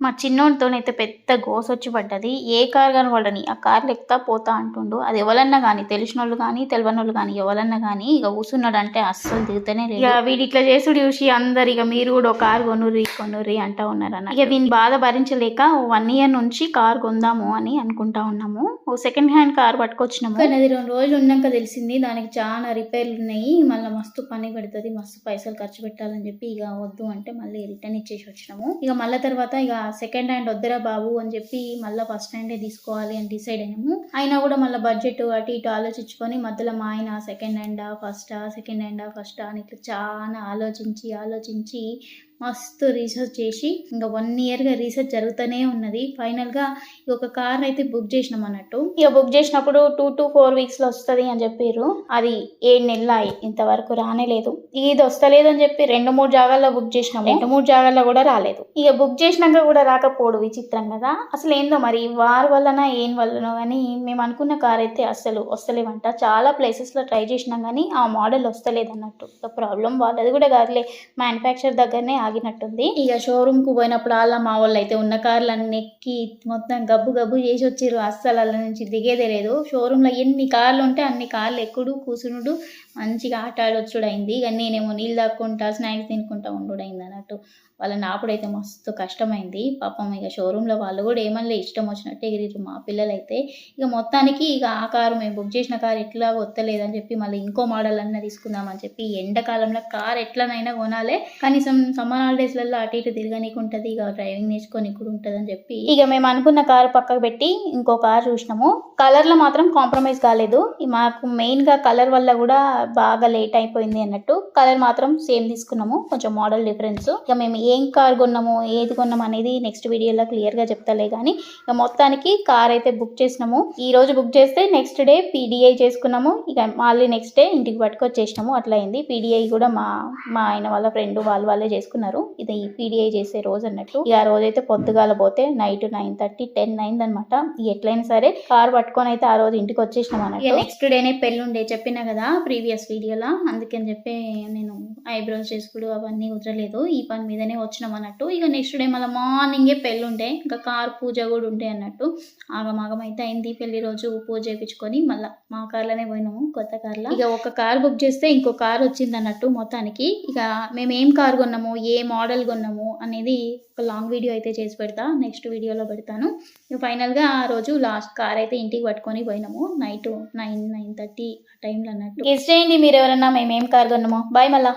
మా చిన్నోడితోనైతే పెద్ద గోసొచ్చి పడ్డది. ఏ కార్ కనపడని ఆ కార్‌లో ఎక్కుతా పోతా అంటుండు. అది ఎవలన్నా గానీ తెలిసినోళ్ళు గానీ, తెలవనోళ్ళు గానీ ఎవలన్నా గానీ ఇగ కూసున్నాడంటే అస్సలు దిగుతనే లేదు. ఇగ వీడిట్లా చేసుడు చూసి అందరు ఇగ మీరు కూడా ఒక కార్ కొనుర్రి, కొనుర్రి అంటా ఉన్నారన్న. ఇగ వీని బాధ భరించలేక 1 ఇయర్ నుంచి కార్ కొందాము అని అనుకుంటా ఉన్నాము. ఓ సెకండ్ హ్యాండ్ కార్ పట్టుకొచ్చినాము. కానీ అది 2 రోజులు ఉన్నాక తెలిసింది దానికి చాలా రిపేర్లు ఉన్నాయి. మళ్ళీ మస్తు పని పెడుతుంది, మస్తు పైసలు ఖర్చు పెట్టాలని చెప్పి ఇక వద్దు అంటే మళ్ళీ రిటర్న్ ఇచ్చేసి వచ్చినాము. ఇక మళ్ళీ తర్వాత ఇక సెకండ్ హ్యాండ్ వద్దురా బాబు అని చెప్పి మళ్ళీ ఫస్ట్ హ్యాండే తీసుకోవాలి అని డిసైడ్ అయినాము. అయినా కూడా మళ్ళీ బడ్జెట్ అటు ఇటు ఆలోచించుకొని మధ్యలో మా ఆయన సెకండ్ హ్యాండా ఫస్టా అని ఇట్లా చాలా ఆలోచించి మస్తు రీసెర్చ్ చేసి ఇంకా 1 ఇయర్గా రీసెర్చ్ జరుగుతూనే ఉన్నది. ఫైనల్గా ఒక కార్ అయితే బుక్ చేసినాం అన్నట్టు. ఇక బుక్ చేసినప్పుడు 2 to 4 వీక్స్లో వస్తుంది అని చెప్పారు. అది 7 నెలలు ఇంతవరకు రానేలేదు. ఇది వస్తలేదు అని చెప్పి 2-3 జాగాల్లో బుక్ చేసినాము. 2-3 జాగాల్లో కూడా రాలేదు. ఇక బుక్ చేసినాక కూడా రాకపోడు విచిత్రం కదా. అసలు ఏందో మరి వారి వల్లనా ఏం వల్లనో కానీ మేము అనుకున్న కార్ అయితే అస్సలు వస్తలేవంట. చాలా ప్లేసెస్లో ట్రై చేసినాం కానీ ఆ మోడల్ వస్తలేదు అన్నట్టు. ప్రాబ్లం వాళ్ళది కూడా కాదులే, మ్యానుఫ్యాక్చర్ దగ్గరనే ఆగినట్టుంది. ఇక షోరూమ్ కు పోయినప్పుడు అలా మా వాళ్ళు అయితే ఉన్న కార్లన్నీ ఎక్కి మొత్తం గబ్బు చేసి వచ్చిర్రు. అస్సలు అలా నుంచి దిగేదే లేదు. షోరూమ్ లో ఎన్ని కార్లు ఉంటే అన్ని కార్లు ఎక్కుడు కూసునుడు మంచిగా ఆట ఆడొచ్చుడు అయింది. ఇక నేనేమో నీళ్ళు తాక్కుంటా స్నాక్స్ తినుకుంటా ఉండు అయింది అన్నట్టు. వాళ్ళని ఆపుడైతే మస్తు కష్టమైంది పాపం. ఇక షోరూంలో వాళ్ళు కూడా ఏమన్నా ఇష్టం వచ్చినట్టు ఎగిరిరు మా పిల్లలైతే. ఇక మొత్తానికి ఇక ఆ కారు మేము బుక్ చేసిన కారు ఎట్లా వస్తలేదని చెప్పి మళ్ళీ ఇంకో మోడల్ అన్నా తీసుకుందామని చెప్పి ఎండాకాలంలో కార్ ఎట్లనైనా కొనాలి, కనీసం సమ్మర్ హాలిడేస్లలో అటు ఇటు తిరగనీకి ఉంటుంది, ఇక డ్రైవింగ్ నేర్చుకొని కూడా ఉంటుంది అని చెప్పి ఇక మేము అనుకున్న కారు పక్కకు పెట్టి ఇంకో కారు చూసినాము. కలర్లో మాత్రం కాంప్రమైజ్ కాలేదు. మాకు మెయిన్గా కలర్ వల్ల కూడా బాగా లేట్ అయిపోయింది అన్నట్టు. కలర్ మాత్రం సేమ్ తీసుకున్నాము, కొంచెం మోడల్ డిఫరెన్స్. ఇక మేము ఏం కార్ కొన్నాము ఏది కొన్నాము అనేది నెక్స్ట్ వీడియోలో క్లియర్గా చెప్తలే. కానీ ఇక మొత్తానికి కార్ అయితే బుక్ చేసినాము. ఈ రోజు బుక్ చేస్తే నెక్స్ట్ డే పీడిఐ చేసుకున్నాము. ఇక మళ్ళీ నెక్స్ట్ డే ఇంటికి పట్టుకొచ్చేసినాము. అట్లా అయింది. పీడిఐ కూడా మా ఆయన వాళ్ళ ఫ్రెండ్ వాళ్ళే చేసుకున్నారు. ఇది పీడిఐ చేసే రోజు అన్నట్టు. ఇక ఆ రోజు అయితే పొద్దుగాల పోతే నైట్ 9:30 10 అయిందనమాట. ఎట్లయినా సరే కార్ పట్టుకొని అయితే ఆ రోజు ఇంటికి వచ్చేసినాం అన్నట్టు. నెక్స్ట్ డేనే పెళ్ళుండే చెప్పినా కదా ప్రీవియస్ వీడియోలో, అందుకని చెప్పి నేను ఐబ్రోస్ చేసుకుడు అవన్నీ కుదరలేదు. ఈ పని మీదనే వచ్చినాం అన్నట్టు. ఇక నెక్స్ట్ డే మళ్ళీ మార్నింగే పెళ్ళి ఉంటే ఇంకా కార్ పూజ కూడా ఉంటే అన్నట్టు. ఆగమాగం అయితే అయింది. పెళ్లి రోజు పూజ చేయించుకొని మళ్ళీ మా కార్లోనే పోయినాము, కొత్త కార్లో. ఇక ఒక కార్ బుక్ చేస్తే ఇంకో కార్ వచ్చింది అన్నట్టు. మొత్తానికి ఇక మేము ఏం కార్ కొన్నాము ఏ మోడల్ కొన్నాము అనేది ఒక లాంగ్ వీడియో అయితే చేసి పెడతా, నెక్స్ట్ వీడియోలో పెడతాను. ఇక ఫైనల్గా ఆ రోజు లాస్ట్ కార్ అయితే ఇంటికి పట్టుకొని పోయినాము. నైట్ 9-9:30 ఆ టైంలో అన్నట్టు. గెస్ చేయండి మీరు ఎవరన్నా మేము ఏం కార్ కొన్నామో. బాయ్ మళ్ళా.